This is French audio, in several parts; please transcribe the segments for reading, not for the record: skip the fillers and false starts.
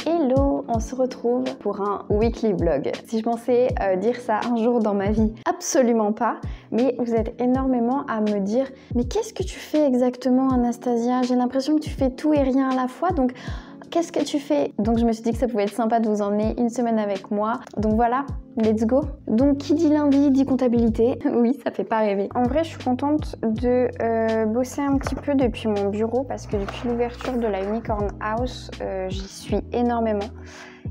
Hello, on se retrouve pour un weekly vlog. Si je pensais dire ça un jour dans ma vie, absolument pas. Mais vous êtes énormément à me dire « Mais qu'est-ce que tu fais exactement, Anastasia? J'ai l'impression que tu fais tout et rien à la fois, donc qu'est-ce que tu fais ?» Donc je me suis dit que ça pouvait être sympa de vous emmener une semaine avec moi. Donc voilà, let's go. Donc qui dit lundi dit comptabilité. Oui, ça fait pas rêver. En vrai, je suis contente de bosser un petit peu depuis mon bureau parce que depuis l'ouverture de la Unicorn House, j'y suis énormément.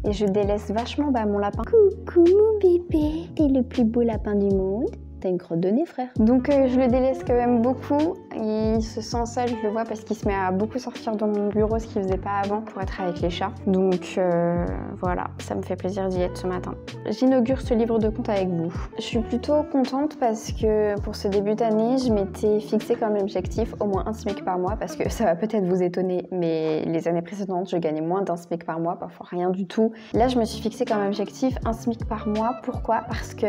Et je délaisse vachement mon lapin. Coucou mon bébé, t'es le plus beau lapin du monde. T'as une crotte de nez, frère. Donc je le délaisse quand même beaucoup. Il se sent seul, je le vois, parce qu'il se met à beaucoup sortir dans mon bureau, ce qu'il faisait pas avant pour être avec les chats. Donc voilà, ça me fait plaisir d'y être ce matin. J'inaugure ce livre de comptes avec vous. Je suis plutôt contente parce que pour ce début d'année, je m'étais fixé comme objectif au moins un SMIC par mois, parce que ça va peut-être vous étonner, mais les années précédentes, je gagnais moins d'un SMIC par mois, parfois rien du tout. Là, je me suis fixé comme objectif un SMIC par mois. Pourquoi? Parce que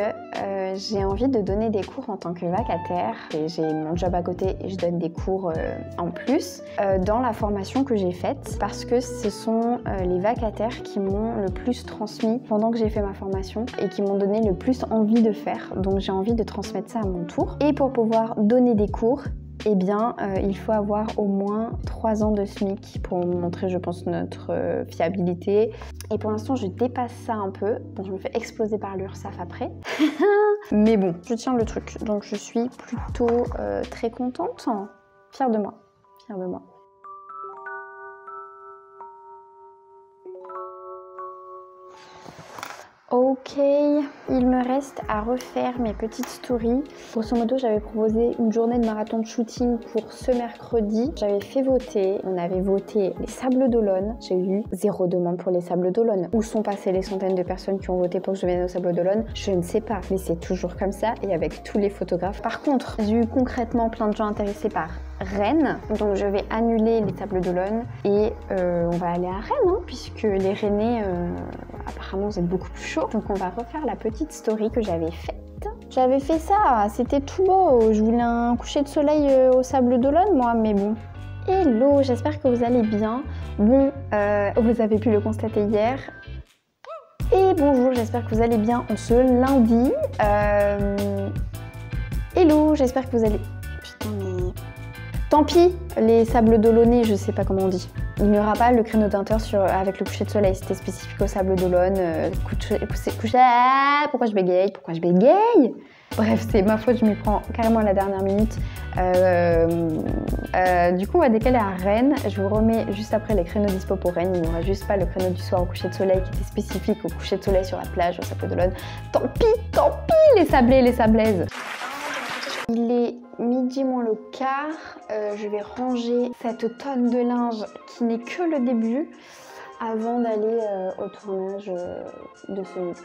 j'ai envie de donner des cours en tant que vacataire et j'ai mon job à côté et je donne des cours en plus dans la formation que j'ai faite parce que ce sont les vacataires qui m'ont le plus transmis pendant que j'ai fait ma formation et qui m'ont donné le plus envie de faire, donc j'ai envie de transmettre ça à mon tour. Et pour pouvoir donner des cours, eh bien, il faut avoir au moins 3 ans de SMIC pour montrer, je pense, notre fiabilité. Et pour l'instant, je dépasse ça un peu. Bon, je me fais exploser par l'URSSAF après. Mais bon, je tiens le truc. Donc, je suis plutôt très contente. Fière de moi. Fière de moi. Ok, il me reste à refaire mes petites stories. Grosso modo, j'avais proposé une journée de marathon de shooting pour ce mercredi. J'avais fait voter, on avait voté les Sables d'Olonne. J'ai eu 0 demande pour les Sables d'Olonne. Où sont passées les centaines de personnes qui ont voté pour que je vienne aux Sables d'Olonne? Je ne sais pas, mais c'est toujours comme ça et avec tous les photographes. Par contre, j'ai eu concrètement plein de gens intéressés par Rennes, donc je vais annuler les Sables d'Olonne et on va aller à Rennes, hein, puisque les Rennais apparemment vous êtes beaucoup plus chaud, donc on va refaire la petite story que j'avais faite. J'avais fait ça, c'était tout beau, je voulais un coucher de soleil aux Sables d'Olonne moi, mais bon. Hello, j'espère que vous allez bien. Bon, vous avez pu le constater hier. Et bonjour, j'espère que vous allez bien en ce lundi. Hello, j'espère que vous allez... Putain mais... Tant pis, les Sables d'Olonne, je sais pas comment on dit. Il n'y aura pas le créneau d'1h avec le coucher de soleil, c'était spécifique aux Sables d'Olonne. Pourquoi je bégaye? Pourquoi je bégaye? Bref, c'est ma faute, je m'y prends carrément à la dernière minute. Du coup, on va décaler à Rennes. Je vous remets juste après les créneaux dispo pour Rennes. Il n'y aura juste pas le créneau du soir au coucher de soleil qui était spécifique au coucher de soleil sur la plage, aux Sables d'Olonne. Tant pis, les sablés, les sablaises. Il est midi moins le quart, je vais ranger cette tonne de linge qui n'est que le début avant d'aller au tournage de ce livre.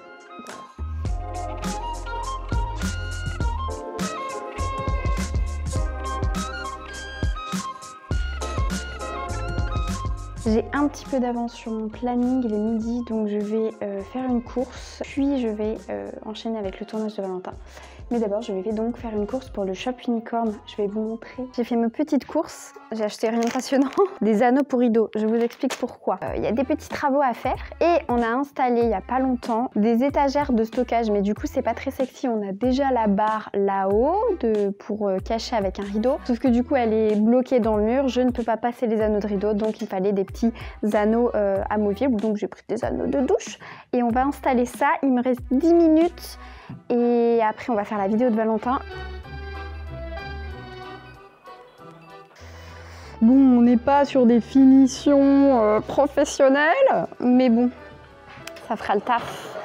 J'ai un petit peu d'avance sur mon planning, il est midi, donc je vais faire une course, puis je vais enchaîner avec le tournage de Valentin. Mais d'abord, je vais donc faire une course pour le shop Unicorn. Je vais vous montrer. J'ai fait mes petites courses. J'ai acheté rien de passionnant. Des anneaux pour rideaux. Je vous explique pourquoi. Il y a des petits travaux à faire et on a installé il n'y a pas longtemps des étagères de stockage. Mais du coup, c'est pas très sexy. On a déjà la barre là-haut pour cacher avec un rideau. Sauf que du coup, elle est bloquée dans le mur. Je ne peux pas passer les anneaux de rideau. Donc, il fallait des petits anneaux amovibles. Donc, j'ai pris des anneaux de douche. Et on va installer ça. Il me reste 10 minutes. Et après on va faire la vidéo de Valentin. Bon, on n'est pas sur des finitions professionnelles, mais bon, ça fera le taf.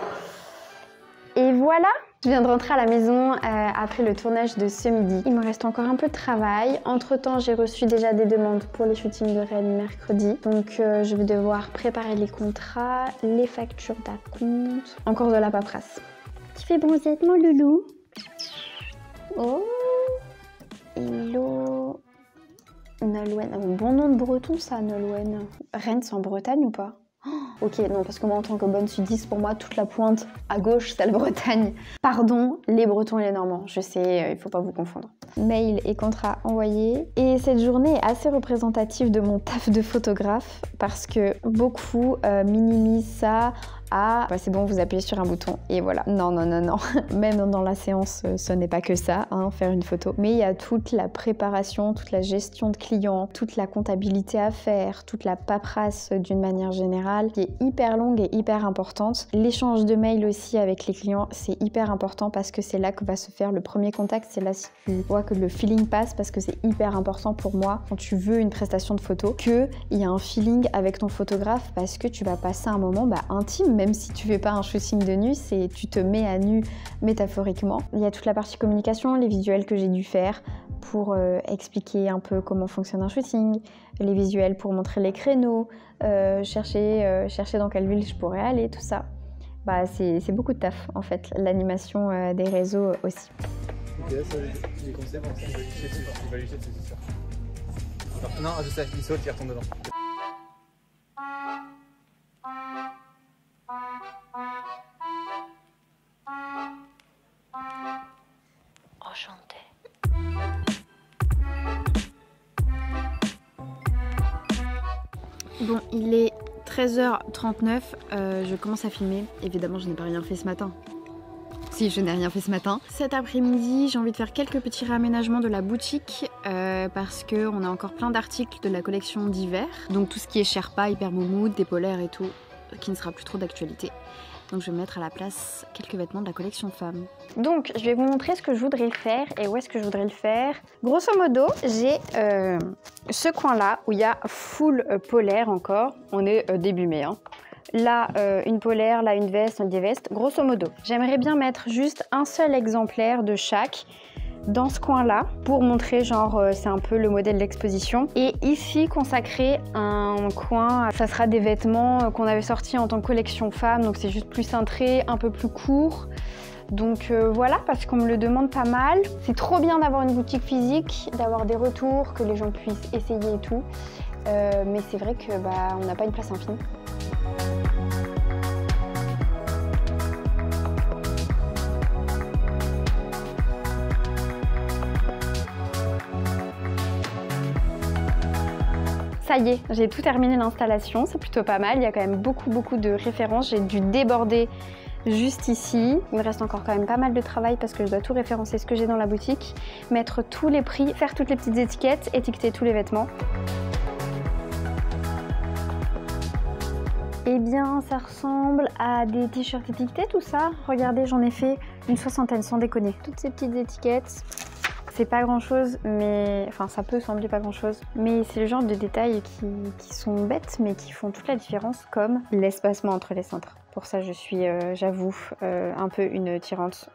Et voilà, je viens de rentrer à la maison après le tournage de ce midi. Il me reste encore un peu de travail. Entre temps, j'ai reçu déjà des demandes pour les shootings de Rennes mercredi. Donc je vais devoir préparer les contrats, les factures d'acompte, encore de la paperasse. Tu fais bronzette, mon loulou? Oh, hello. Nolwenn, bon nom de breton ça, Nolwenn. Rennes, c'est en Bretagne ou pas? Ok, non, parce que moi, en tant que bonne sudiste, pour moi, toute la pointe à gauche, c'est la Bretagne. Pardon, les Bretons et les Normands, je sais, il faut pas vous confondre. Mail et contrat envoyés. Et cette journée est assez représentative de mon taf de photographe parce que beaucoup minimisent ça à bah, c'est bon, vous appuyez sur un bouton et voilà. Non, non, non, non. Même dans la séance, ce n'est pas que ça, hein, faire une photo. Mais il y a toute la préparation, toute la gestion de clients, toute la comptabilité à faire, toute la paperasse d'une manière générale qui est hyper longue et hyper importante. L'échange de mails aussi avec les clients, c'est hyper important parce que c'est là que va se faire le premier contact. C'est là si tu vois que le feeling passe parce que c'est hyper important pour moi quand tu veux une prestation de photo qu'il y a un feeling avec ton photographe parce que tu vas passer un moment intime, même si tu fais pas un shooting de nu, c'est tu te mets à nu métaphoriquement. Il y a toute la partie communication, les visuels que j'ai dû faire pour expliquer un peu comment fonctionne un shooting, les visuels pour montrer les créneaux, chercher dans quelle ville je pourrais aller, tout ça. Bah, c'est beaucoup de taf en fait, l'animation des réseaux aussi. Ok, ça, les conseils, bon, il va lucher dessus, c'est sûr. Alors, non, je sais, il saute, il retombe dedans. Enchanté. Bon, il est 13h39, je commence à filmer. Évidemment, je n'ai pas rien fait ce matin. Si, je n'ai rien fait ce matin. Cet après-midi, j'ai envie de faire quelques petits réaménagements de la boutique parce qu'on a encore plein d'articles de la collection d'hiver. Donc tout ce qui est Sherpa, Hyper Moumoud, des polaires et tout, qui ne sera plus trop d'actualité. Donc je vais mettre à la place quelques vêtements de la collection femme. Donc je vais vous montrer ce que je voudrais faire et où est-ce que je voudrais le faire. Grosso modo, j'ai ce coin-là où il y a full polaire encore. On est début mai, hein. Là, une polaire, là, une veste, des vestes, grosso modo. J'aimerais bien mettre juste un seul exemplaire de chaque dans ce coin-là pour montrer, genre, c'est un peu le modèle d'exposition. Et ici, consacrer un coin, ça sera des vêtements qu'on avait sortis en tant que collection femme, donc c'est juste plus cintré, un peu plus court. Donc voilà, parce qu'on me le demande pas mal. C'est trop bien d'avoir une boutique physique, d'avoir des retours, que les gens puissent essayer et tout. Mais c'est vrai que on n'a pas une place infinie. Ça y est, j'ai tout terminé l'installation, c'est plutôt pas mal. Il y a quand même beaucoup de références. J'ai dû déborder juste ici. Il me reste encore quand même pas mal de travail parce que je dois tout référencer ce que j'ai dans la boutique, mettre tous les prix, faire toutes les petites étiquettes, étiqueter tous les vêtements. Eh bien, ça ressemble à des t-shirts étiquetés, tout ça. Regardez, j'en ai fait une 60aine, sans déconner. Toutes ces petites étiquettes. C'est pas grand chose, mais enfin ça peut sembler pas grand chose, mais c'est le genre de détails qui sont bêtes mais qui font toute la différence, comme l'espacement entre les cintres. Pour ça je suis, j'avoue, un peu une tyrante,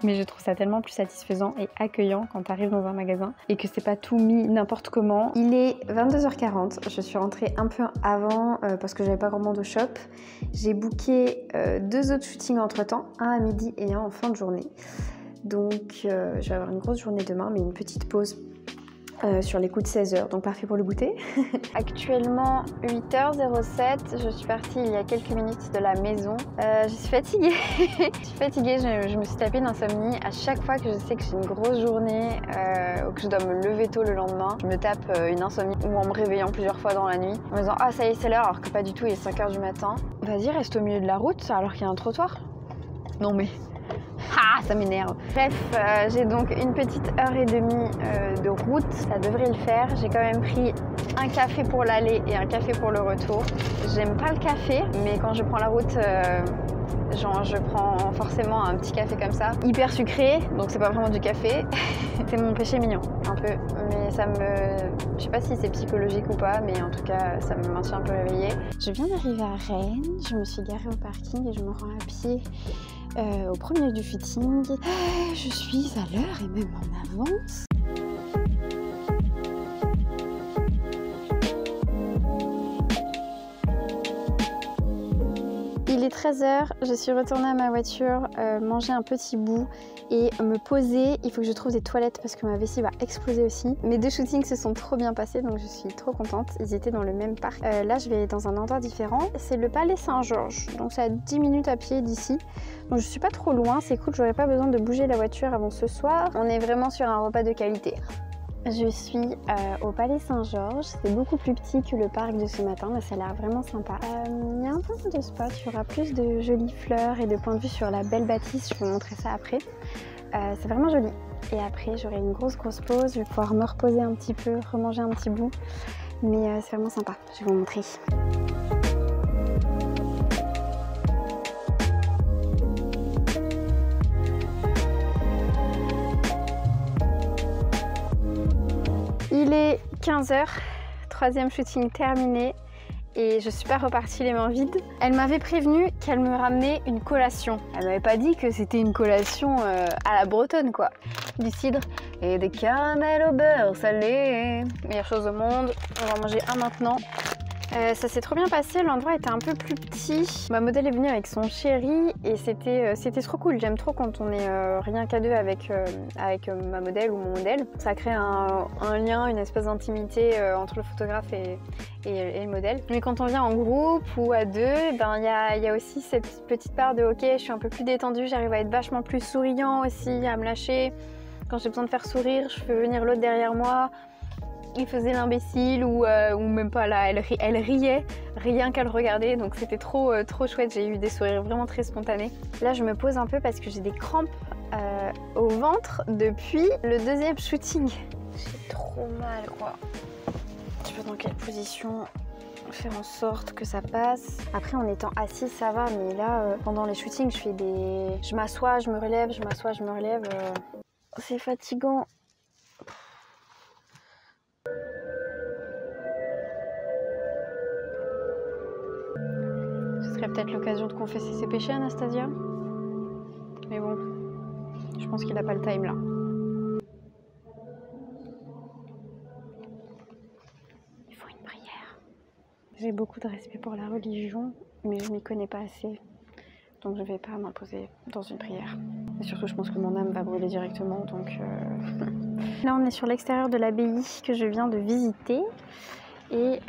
mais je trouve ça tellement plus satisfaisant et accueillant quand tu arrives dans un magasin et que c'est pas tout mis n'importe comment. Il est 22h40, je suis rentrée un peu avant parce que j'avais pas vraiment de shop. J'ai booké 2 autres shootings entre temps, un à midi et un en fin de journée. Donc je vais avoir une grosse journée demain, mais une petite pause sur les coups de 16h, donc parfait pour le goûter. Actuellement 8h07, je suis partie il y a quelques minutes de la maison. Je suis fatiguée, je me suis tapé une insomnie. À chaque fois que je sais que j'ai une grosse journée ou que je dois me lever tôt le lendemain, je me tape une insomnie ou en me réveillant plusieurs fois dans la nuit, en me disant « Ah ça y est c'est l'heure » alors que pas du tout, il est 5h du matin. Vas-y, reste au milieu de la route alors qu'il y a un trottoir. Non mais... Ah, ça m'énerve. Bref, j'ai donc une petite heure et demie de route, ça devrait le faire. J'ai quand même pris un café pour l'aller et un café pour le retour. J'aime pas le café, mais quand je prends la route, genre je prends forcément un petit café comme ça, hyper sucré, donc c'est pas vraiment du café. C'est mon péché mignon, un peu. Mais ça me... Je sais pas si c'est psychologique ou pas, mais en tout cas, ça me maintient un peu réveillée. Je viens d'arriver à Rennes, je me suis garée au parking et je me rends à pied au premier du footing. Je suis à l'heure et même en avance. Il est 13 h, je suis retournée à ma voiture, manger un petit bout et me poser. Il faut que je trouve des toilettes parce que ma vessie va exploser aussi. Mes 2 shootings se sont trop bien passés, donc je suis trop contente. Ils étaient dans le même parc. Là, je vais dans un endroit différent. C'est le Palais Saint-Georges, donc c'est à 10 minutes à pied d'ici. Donc je suis pas trop loin, c'est cool, j'aurais pas besoin de bouger la voiture avant ce soir. On est vraiment sur un repas de qualité. Je suis au Palais Saint-Georges, c'est beaucoup plus petit que le parc de ce matin, mais ça a l'air vraiment sympa. Il y a un peu de spot, il y aura plus de jolies fleurs et de points de vue sur la belle bâtisse, je vais vous montrer ça après. C'est vraiment joli. Et après j'aurai une grosse pause, je vais pouvoir me reposer un petit peu, remanger un petit bout, mais c'est vraiment sympa, je vais vous montrer. Il est 15 h, 3e shooting terminé et je suis pas repartie les mains vides. Elle m'avait prévenu qu'elle me ramenait une collation. Elle m'avait pas dit que c'était une collation à la bretonne quoi. Du cidre et des caramels au beurre salé. Meilleure chose au monde, on va manger un maintenant. Ça s'est trop bien passé, l'endroit était un peu plus petit. Ma modèle est venue avec son chéri et c'était trop cool. J'aime trop quand on est rien qu'à deux avec ma modèle ou mon modèle. Ça crée un lien, une espèce d'intimité entre le photographe et le modèle. Mais quand on vient en groupe ou à deux, ben, y a aussi cette petite part de ok, je suis un peu plus détendue, j'arrive à être vachement plus souriant aussi, à me lâcher. Quand j'ai besoin de faire sourire, je fais venir l'autre derrière moi. Il faisait l'imbécile ou même pas là, elle riait rien qu'à le regarder, donc c'était trop chouette, j'ai eu des sourires vraiment très spontanés. Là je me pose un peu parce que j'ai des crampes au ventre depuis le 2e shooting. J'ai trop mal quoi. Je sais pas dans quelle position faire en sorte que ça passe. Après en étant assise ça va, mais là pendant les shootings je m'assois, je me relève, je m'assois, je me relève. C'est fatigant. Ce serait peut-être l'occasion de confesser ses péchés, Anastasia. Mais bon, je pense qu'il n'a pas le time là. Il faut une prière. J'ai beaucoup de respect pour la religion, mais je m'y connais pas assez. Donc je vais pas m'imposer dans une prière. Et surtout, je pense que mon âme va brûler directement, donc... Là, on est sur l'extérieur de l'abbaye que je viens de visiter. Et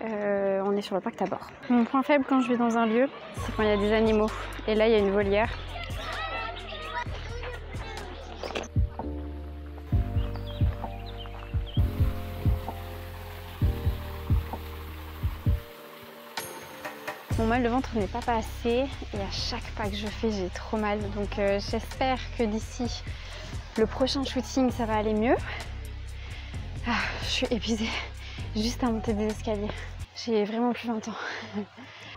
on est sur le parc Tabor. Mon point faible quand je vais dans un lieu, c'est quand il y a des animaux. Et là, il y a une volière. Mon mal de ventre n'est pas passé et à chaque pas que je fais, j'ai trop mal. Donc j'espère que d'ici le prochain shooting, ça va aller mieux. Ah, je suis épuisée. Juste à monter des escaliers. J'ai vraiment plus 20 ans.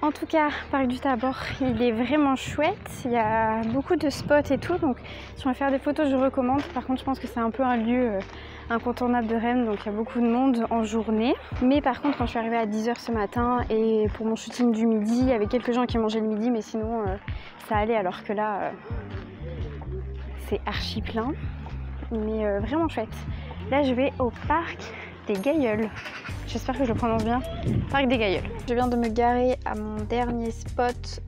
En tout cas, parc du Tabor, il est vraiment chouette. Il y a beaucoup de spots et tout. Donc, si on veut faire des photos, je recommande. Par contre, je pense que c'est un peu un lieu incontournable de Rennes. Donc, il y a beaucoup de monde en journée. Mais par contre, quand je suis arrivée à 10 h ce matin et pour mon shooting du midi, il y avait quelques gens qui mangeaient le midi. Mais sinon, ça allait. Alors que là, c'est archi plein. Mais vraiment chouette. Là, je vais au parc des Gailleuls. J'espère que je le prononce bien. Parc des Gailleuls. Je viens de me garer à mon dernier spot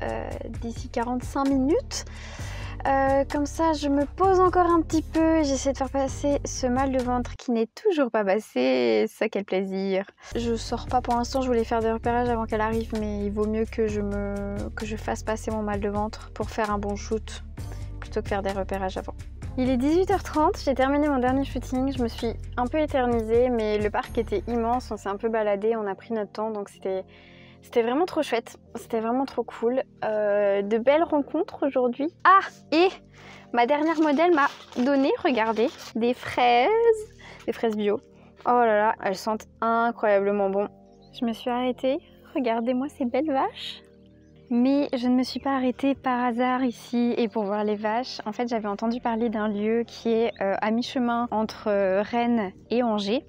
d'ici 45 minutes. Comme ça, je me pose encore un petit peu et j'essaie de faire passer ce mal de ventre qui n'est toujours pas passé. Ça, quel plaisir. Je sors pas pour l'instant, je voulais faire des repérages avant qu'elle arrive, mais il vaut mieux que je fasse passer mon mal de ventre pour faire un bon shoot plutôt que faire des repérages avant. Il est 18 h 30, j'ai terminé mon dernier shooting, je me suis un peu éternisée, mais le parc était immense, on s'est un peu baladé, on a pris notre temps, donc c'était vraiment trop chouette, c'était vraiment trop cool. De belles rencontres aujourd'hui. Ah, et ma dernière modèle m'a donné, regardez, des fraises bio. Oh là là, elles sentent incroyablement bon. Je me suis arrêtée, regardez-moi ces belles vaches. Mais je ne me suis pas arrêtée par hasard ici et pour voir les vaches. En fait, j'avais entendu parler d'un lieu qui est à mi-chemin entre Rennes et Angers,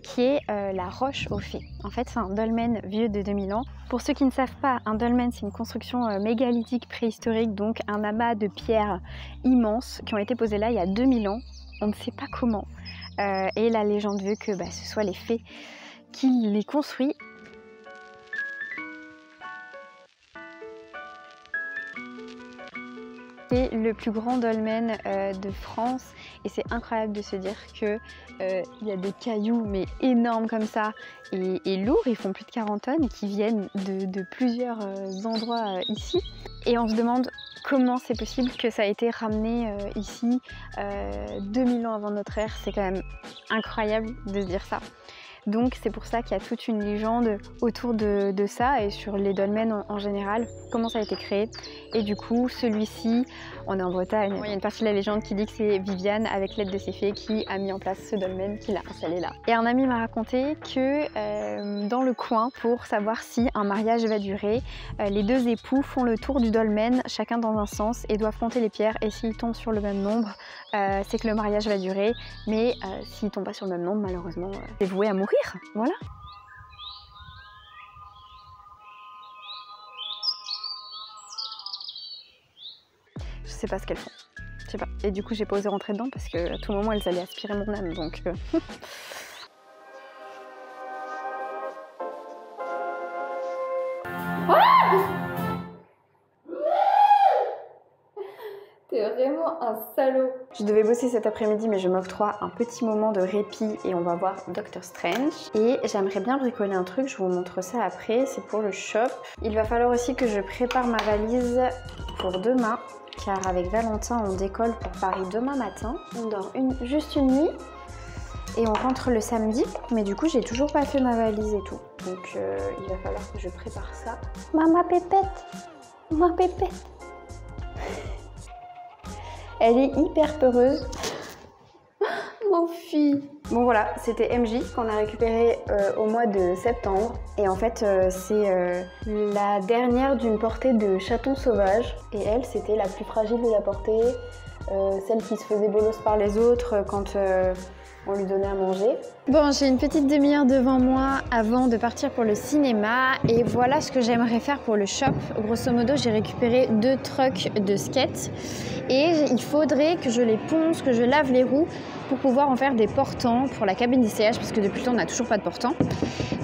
qui est la Roche aux Fées. En fait, c'est un dolmen vieux de 2000 ans. Pour ceux qui ne savent pas, un dolmen, c'est une construction mégalithique préhistorique, donc un amas de pierres immenses qui ont été posées là il y a 2000 ans. On ne sait pas comment. Et la légende veut que ce soit les fées qui les construisent. c'est le plus grand dolmen de France et c'est incroyable de se dire que il y a des cailloux mais énormes comme ça et lourds, ils font plus de 40 tonnes qui viennent de plusieurs endroits ici et on se demande comment c'est possible que ça a été ramené ici 2000 ans avant notre ère. C'est quand même incroyable de se dire ça. Donc c'est pour ça qu'il y a toute une légende autour de ça et sur les dolmens en général, comment ça a été créé. Et du coup, celui-ci, on est en Bretagne, il y a une partie de la légende qui dit que c'est Viviane, avec l'aide de ses fées, qui a mis en place ce dolmen, qui l'a installé là. Et un ami m'a raconté que dans le coin, pour savoir si un mariage va durer, les deux époux font le tour du dolmen, chacun dans un sens, et doivent compter les pierres. Et s'ils tombent sur le même nombre, c'est que le mariage va durer. Mais s'ils tombent pas sur le même nombre, malheureusement, c'est voué à mourir. Voilà. Je sais pas ce qu'elles font. Je sais pas. Et du coup, j'ai pas osé rentrer dedans parce que à tout moment, elles allaient aspirer mon âme. Donc. T'es vraiment un salaud. Je devais bosser cet après-midi mais je m'octroie un petit moment de répit et on va voir Doctor Strange. Et j'aimerais bien bricoler un truc, je vous montre ça après, c'est pour le shop. Il va falloir aussi que je prépare ma valise pour demain. Car avec Valentin on décolle pour Paris demain matin. On dort juste une nuit et on rentre le samedi. Mais du coup j'ai toujours pas fait ma valise et tout. Donc il va falloir que je prépare ça. Maman pépette, ma pépette. Elle est hyper peureuse. Mon fille. Bon voilà, c'était MJ qu'on a récupéré au mois de septembre. Et en fait, c'est la dernière d'une portée de chatons sauvages. Et elle, c'était la plus fragile de la portée. Celle qui se faisait bolos par les autres quand on lui donnait à manger. Bon, j'ai une petite demi-heure devant moi avant de partir pour le cinéma et voilà ce que j'aimerais faire pour le shop. Grosso modo, j'ai récupéré 2 trucks de skates et il faudrait que je les ponce, que je lave les roues pour pouvoir en faire des portants pour la cabine d'essayage parce que depuis le temps, on n'a toujours pas de portants.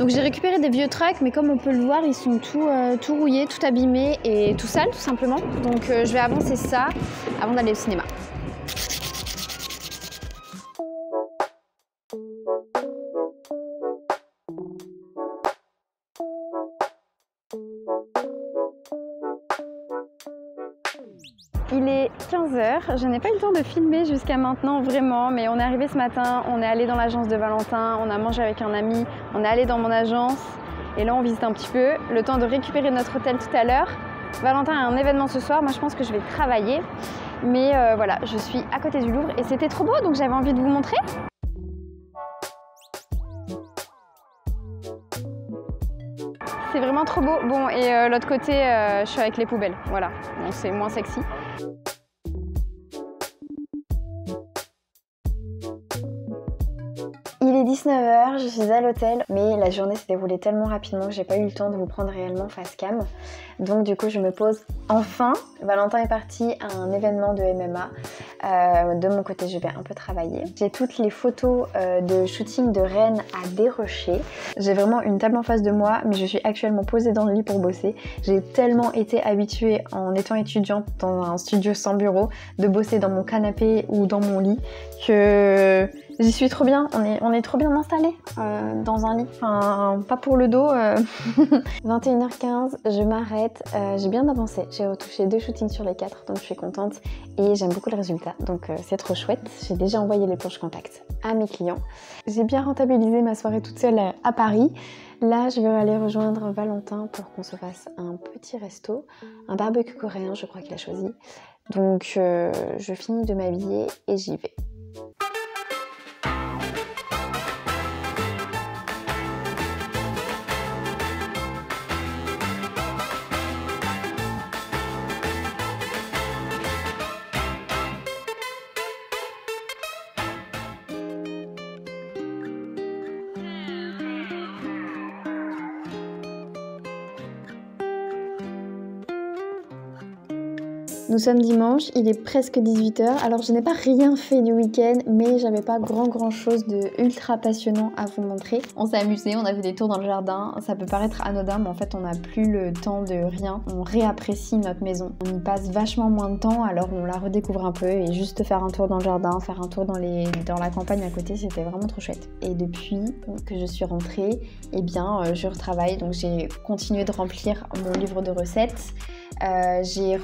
Donc j'ai récupéré des vieux trucks, mais comme on peut le voir, ils sont tout rouillés, tout abîmés et tout sales tout simplement. Donc je vais avancer ça avant d'aller au cinéma. Il est 15 h, je n'ai pas eu le temps de filmer jusqu'à maintenant vraiment, mais on est arrivé ce matin, on est allé dans l'agence de Valentin, on a mangé avec un ami, on est allé dans mon agence et là on visite un petit peu, le temps de récupérer notre hôtel tout à l'heure. Valentin a un événement ce soir, moi je pense que je vais travailler, mais voilà, je suis à côté du Louvre et c'était trop beau donc j'avais envie de vous montrer. C'est vraiment trop beau. Bon, et l'autre côté, je suis avec les poubelles. Voilà, bon, c'est moins sexy. Il est 19 h, je suis à l'hôtel, mais la journée s'est déroulée tellement rapidement que j'ai pas eu le temps de vous prendre réellement face cam. Donc du coup, je me pose enfin. Valentin est parti à un événement de MMA. De mon côté, je vais un peu travailler. J'ai toutes les photos de shooting de Rennes à Desrochers. J'ai vraiment une table en face de moi, mais je suis actuellement posée dans le lit pour bosser. J'ai tellement été habituée en étant étudiante dans un studio sans bureau de bosser dans mon canapé ou dans mon lit que j'y suis trop bien. On est trop bien installés dans un lit. Enfin, pas pour le dos. 21h15, je m'arrête. J'ai bien avancé. J'ai retouché 2 shootings sur les 4, donc je suis contente et j'aime beaucoup le résultat. Donc c'est trop chouette. J'ai déjà envoyé les planches contact à mes clients. J'ai bien rentabilisé ma soirée toute seule à Paris. Là, je vais aller rejoindre Valentin pour qu'on se fasse un petit resto, un barbecue coréen, je crois qu'il a choisi. Donc je finis de m'habiller et j'y vais. Nous sommes dimanche, il est presque 18 h. Alors je n'ai pas rien fait du week-end, mais j'avais pas grand chose de ultra passionnant à vous montrer. On s'est amusé, on a fait des tours dans le jardin. Ça peut paraître anodin, mais en fait on n'a plus le temps de rien. On réapprécie notre maison. On y passe vachement moins de temps, alors on la redécouvre un peu et juste faire un tour dans le jardin, faire un tour dans la campagne à côté, c'était vraiment trop chouette. Et depuis que je suis rentrée, eh bien je retravaille, donc j'ai continué de remplir mon livre de recettes. J'ai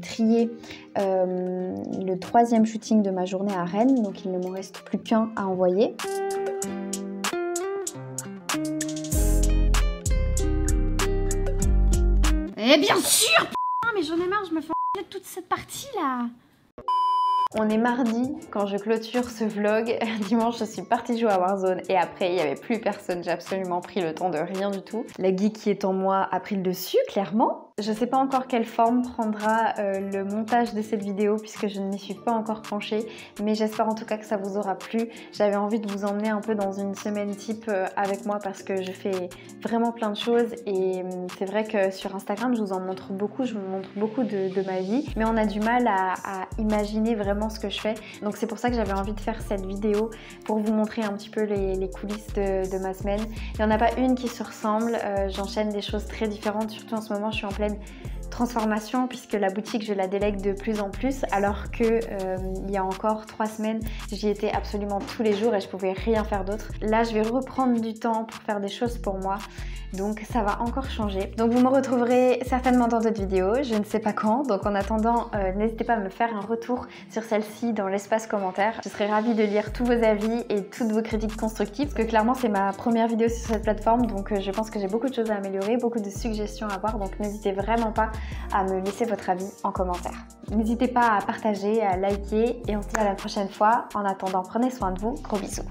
trié le 3e shooting de ma journée à Rennes, donc il ne m'en reste plus qu'un à envoyer. Eh bien sûr, putain, mais j'en ai marre, je me fais enlever toute cette partie là. On est mardi quand je clôture ce vlog. Dimanche, je suis partie jouer à Warzone et après, il n'y avait plus personne. J'ai absolument pris le temps de rien du tout. La geek qui est en moi a pris le dessus, clairement. Je ne sais pas encore quelle forme prendra le montage de cette vidéo puisque je ne m'y suis pas encore penchée, mais j'espère en tout cas que ça vous aura plu. J'avais envie de vous emmener un peu dans une semaine type avec moi parce que je fais vraiment plein de choses et c'est vrai que sur Instagram, je vous en montre beaucoup, je vous montre beaucoup de ma vie, mais on a du mal à imaginer vraiment ce que je fais. Donc c'est pour ça que j'avais envie de faire cette vidéo pour vous montrer un petit peu les coulisses de ma semaine. Il n'y en a pas une qui se ressemble, j'enchaîne des choses très différentes, surtout en ce moment je suis en pleine transformation puisque la boutique je la délègue de plus en plus alors que il y a encore 3 semaines j'y étais absolument tous les jours et je pouvais rien faire d'autre. Là je vais reprendre du temps pour faire des choses pour moi, donc ça va encore changer. Donc vous me retrouverez certainement dans d'autres vidéos, je ne sais pas quand, donc en attendant n'hésitez pas à me faire un retour sur celle-ci dans l'espace commentaire. Je serai ravie de lire tous vos avis et toutes vos critiques constructives parce que clairement c'est ma première vidéo sur cette plateforme, donc je pense que j'ai beaucoup de choses à améliorer, beaucoup de suggestions à avoir, donc n'hésitez vraiment pas à me laisser votre avis en commentaire. N'hésitez pas à partager, à liker et on se dit à la prochaine fois. En attendant, prenez soin de vous. Gros bisous.